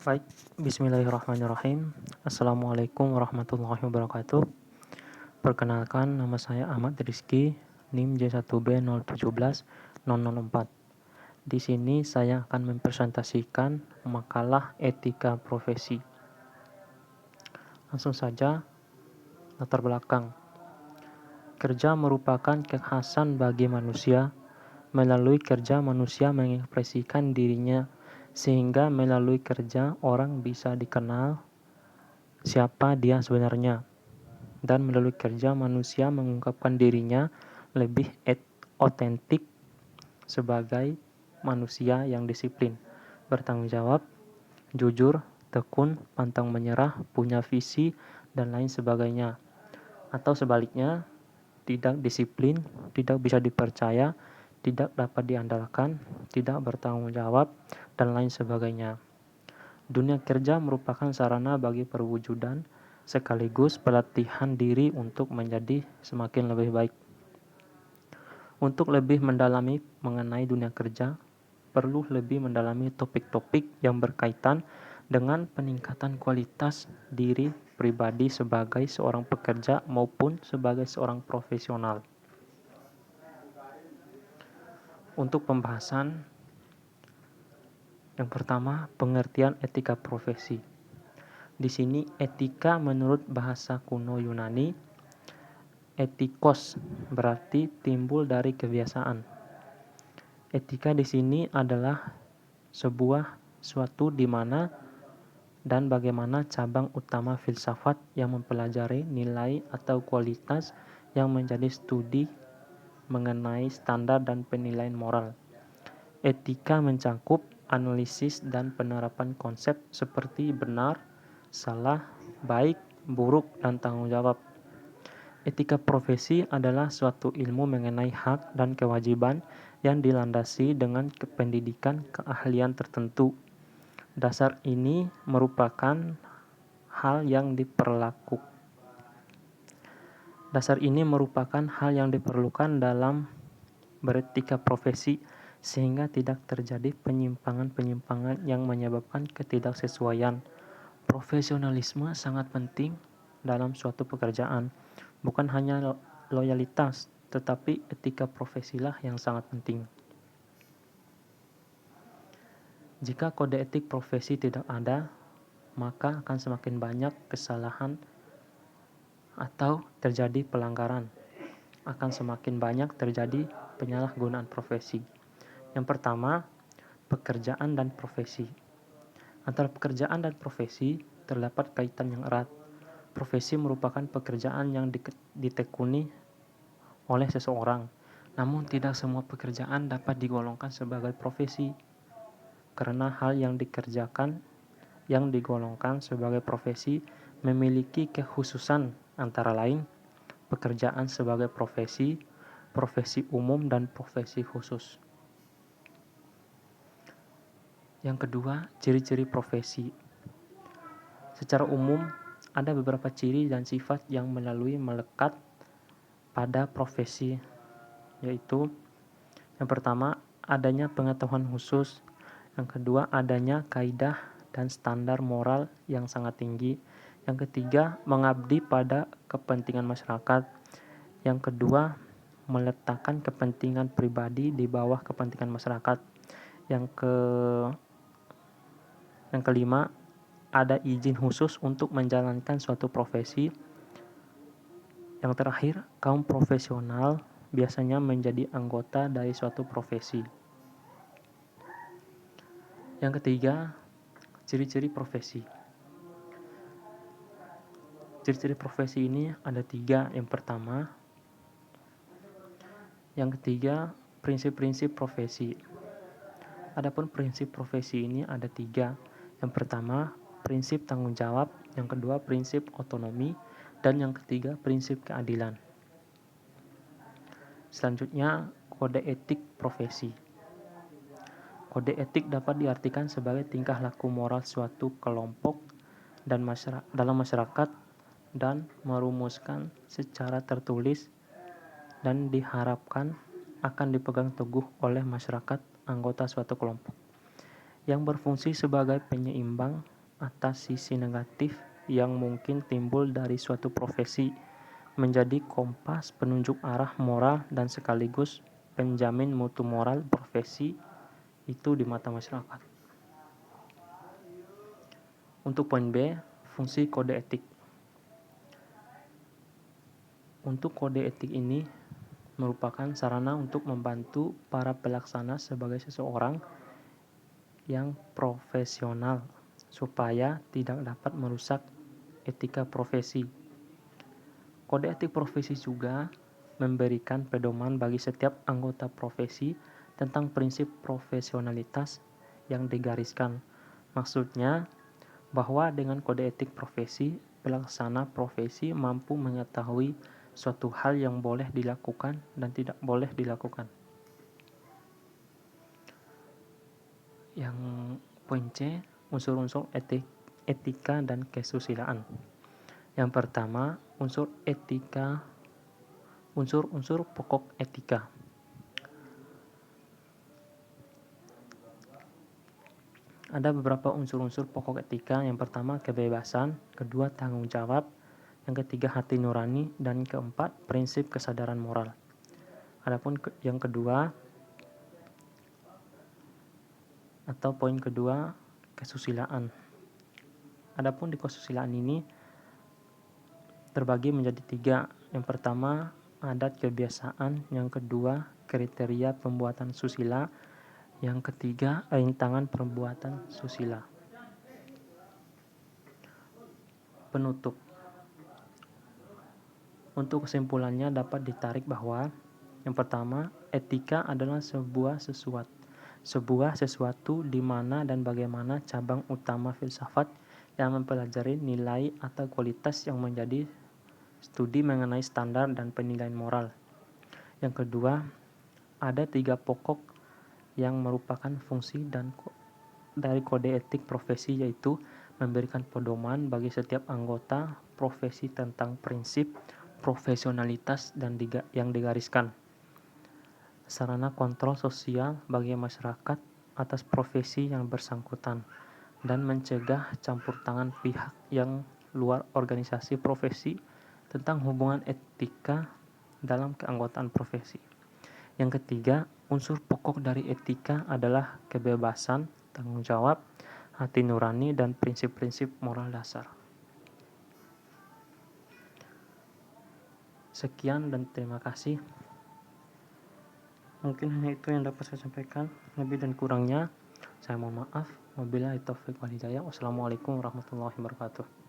Baik, bismillahirrahmanirrahim. Assalamualaikum warahmatullahi wabarakatuh. Perkenalkan, nama saya Ahmad Rizky, NIM J1B017004. Di sini saya akan mempresentasikan makalah etika profesi. Langsung saja, latar belakang. Kerja merupakan kekhasan bagi manusia. Melalui kerja, manusia mengekspresikan dirinya, sehingga melalui kerja orang bisa dikenal siapa dia sebenarnya. Dan melalui kerja, manusia mengungkapkan dirinya lebih otentik sebagai manusia yang disiplin, bertanggung jawab, jujur, tekun, pantang menyerah, punya visi, dan lain sebagainya. Atau sebaliknya, tidak disiplin, tidak bisa dipercaya, tidak dapat diandalkan, tidak bertanggung jawab, dan lain sebagainya. Dunia kerja merupakan sarana bagi perwujudan sekaligus pelatihan diri untuk menjadi semakin lebih baik. Untuk lebih mendalami mengenai dunia kerja, perlu lebih mendalami topik-topik yang berkaitan dengan peningkatan kualitas diri pribadi sebagai seorang pekerja maupun sebagai seorang profesional. Untuk pembahasan yang pertama, pengertian etika profesi. Di sini etika menurut bahasa kuno Yunani, etikos berarti timbul dari kebiasaan. Etika di sini adalah suatu di mana dan bagaimana cabang utama filsafat yang mempelajari nilai atau kualitas yang menjadi studi mengenai standar dan penilaian moral. Etika mencakup analisis dan penerapan konsep seperti benar, salah, baik, buruk, dan tanggung jawab. Etika profesi adalah suatu ilmu mengenai hak dan kewajiban yang dilandasi dengan pendidikan keahlian tertentu. Dasar ini merupakan hal yang diperlukan dalam beretika profesi, sehingga tidak terjadi penyimpangan-penyimpangan yang menyebabkan ketidaksesuaian. Profesionalisme sangat penting dalam suatu pekerjaan. Bukan hanya loyalitas, tetapi etika profesilah yang sangat penting. Jika kode etik profesi tidak ada, maka akan semakin banyak kesalahan atau terjadi pelanggaran. Akan semakin banyak terjadi penyalahgunaan profesi. Yang pertama, pekerjaan dan profesi. Antara pekerjaan dan profesi terdapat kaitan yang erat. Profesi merupakan pekerjaan yang ditekuni oleh seseorang. Namun tidak semua pekerjaan dapat digolongkan sebagai profesi. Karena hal yang dikerjakan yang digolongkan sebagai profesi memiliki kekhususan, antara lain pekerjaan sebagai profesi, profesi umum, dan profesi khusus. Yang kedua, ciri-ciri profesi. Secara umum, ada beberapa ciri dan sifat yang melekat pada profesi, yaitu yang pertama, adanya pengetahuan khusus. Yang kedua, adanya kaidah dan standar moral yang sangat tinggi. Yang ketiga, mengabdi pada kepentingan masyarakat. Yang kedua, meletakkan kepentingan pribadi di bawah kepentingan masyarakat. Yang kelima, ada izin khusus untuk menjalankan suatu profesi. Yang terakhir, kaum profesional biasanya menjadi anggota dari suatu profesi. Yang ketiga, ciri-ciri profesi. Ciri-ciri profesi ini ada 3. Yang pertama, yang ketiga, prinsip-prinsip profesi. Adapun prinsip profesi ini ada 3. Yang pertama, prinsip tanggung jawab. Yang kedua, prinsip otonomi. Dan yang ketiga, prinsip keadilan. Selanjutnya, kode etik profesi. Kode etik dapat diartikan sebagai tingkah laku moral suatu kelompok dan dalam masyarakat dan merumuskan secara tertulis dan diharapkan akan dipegang teguh oleh masyarakat anggota suatu kelompok yang berfungsi sebagai penyeimbang atas sisi negatif yang mungkin timbul dari suatu profesi, menjadi kompas penunjuk arah moral dan sekaligus penjamin mutu moral profesi itu di mata masyarakat. Untuk poin B, fungsi kode etik. Untuk kode etik ini merupakan sarana untuk membantu para pelaksana sebagai seseorang yang profesional supaya tidak dapat merusak etika profesi. Kode etik profesi juga memberikan pedoman bagi setiap anggota profesi tentang prinsip profesionalitas yang digariskan. Maksudnya bahwa dengan kode etik profesi, pelaksana profesi mampu mengetahui suatu hal yang boleh dilakukan dan tidak boleh dilakukan. Yang poin C, unsur-unsur etika dan kesusilaan. Yang pertama, unsur-unsur pokok etika. Ada beberapa unsur-unsur pokok etika. Yang pertama, kebebasan, kedua, tanggung jawab, yang ketiga, hati nurani, dan keempat, prinsip kesadaran moral. Adapun yang kedua atau poin kedua, kesusilaan. Adapun di kesusilaan ini terbagi menjadi 3. Yang pertama, adat kebiasaan, yang kedua, kriteria pembuatan susila, yang ketiga, rintangan perbuatan susila. Penutup. Untuk kesimpulannya dapat ditarik bahwa yang pertama, etika adalah sebuah sesuatu di mana dan bagaimana cabang utama filsafat yang mempelajari nilai atau kualitas yang menjadi studi mengenai standar dan penilaian moral. Yang kedua, ada 3 pokok yang merupakan fungsi dari kode etik profesi, yaitu memberikan pedoman bagi setiap anggota profesi tentang prinsip profesionalitas dan yang digariskan, sarana kontrol sosial bagi masyarakat atas profesi yang bersangkutan, dan mencegah campur tangan pihak yang luar organisasi profesi tentang hubungan etika dalam keanggotaan profesi. Yang ketiga, unsur pokok dari etika adalah kebebasan, tanggung jawab, hati nurani, dan prinsip-prinsip moral dasar. Sekian dan terima kasih. Mungkin hanya itu yang dapat saya sampaikan. Lebih dan kurangnya saya mohon maaf. Wabillahi taufiq wal hidayah. Wassalamualaikum warahmatullahi wabarakatuh.